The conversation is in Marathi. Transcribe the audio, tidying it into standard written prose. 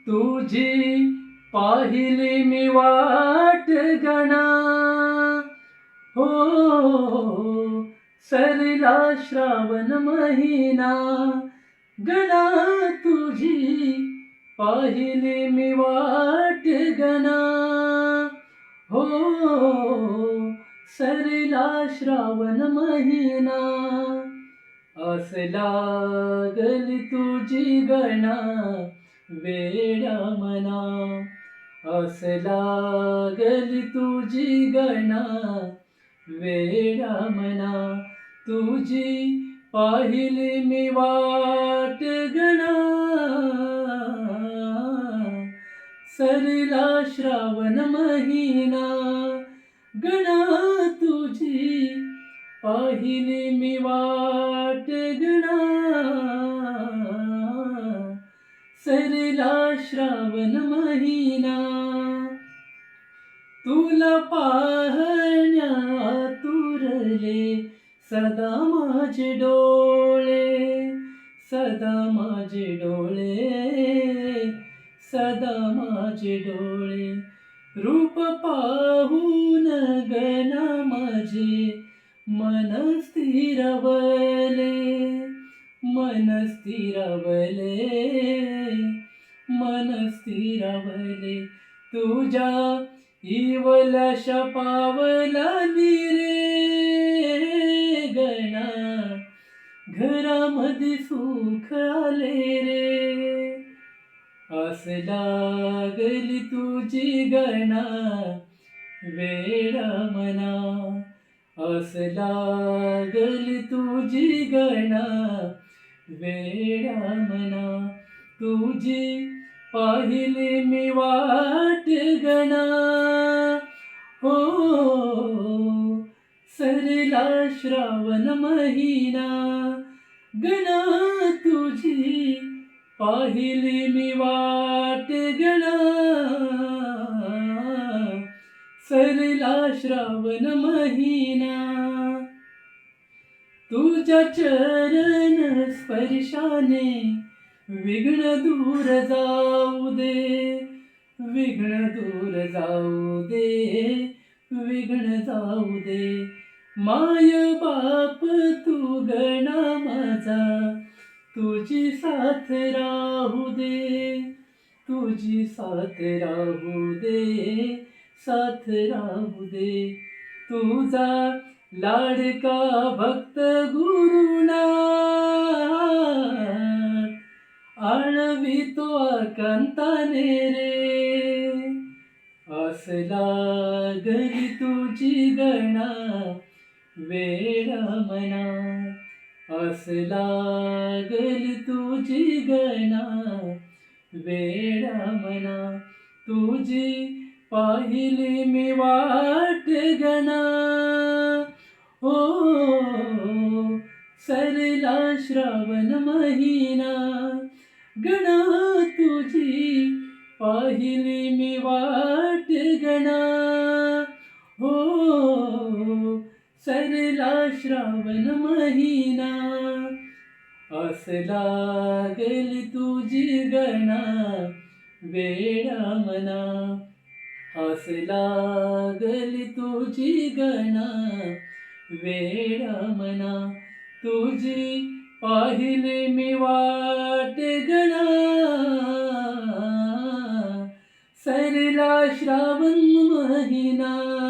तुझी पाहिली मी वाट गणा, हो सरला श्रावण महिना गणा, तुझी पाहिली मी वाट गणा, हो सरला श्रावण महिना, आस लागली तुझी गणा वेड्या मना, आस लागली तुझी गणा वेड्या मना, तुझी पाहिली मी वाट गणा, सरला श्रावण महिना गणा, तुझी पाहिली मी वाट गणा, सरला श्रावण महिना, तुला पाहण्या तुरले सदा माझे डोळे, सदा माझे डोळे, सदा माझे डोळे, रूप पाहून गणा माझे मन स्थिरवले, मन स्थिरवले, मन स्थिरवले, तुझ्या इवलशा पावलानी रे गणा, घरामध्ये सुख आले रे, आस लागली तुझी गणा वेडा मना, आस लागली तुझी गणा वेडा मना, तुझी पाहिली मी वाट गणा, हो सरला श्रावण महिना गणा, तुझी पाहिली मी वाट गणा, सरला श्रावण महिना, तुझ्या चरण स्पर्शाने विघ्न दूर जाऊ दे, विघ्न दूर जाऊ दे, विघ्न जाऊ दे, माय बाप तू गणा माझा, तुझी साथ राहू दे, तुझी साथ राहू दे, साथ राहू दे, तुझा लाडका भक्त गुरुनाथ आळवितो आकांताने रे, आस लागली तुझी गणा वेडा मना, आस लागली तुझी गणा वेडा मना, तुझी पाहिली मी वाट गणा, हो सरला श्रावण महिना गणा, तुझी पाहिली मी वाट गणा, हो सरला श्रावण महिना, आस लागली तुझी गणा वेडा मना, आस लागली तुझी गणा वेडा मना, तुझी पाहिली मी वाट गणा, सरला श्रावण महिना.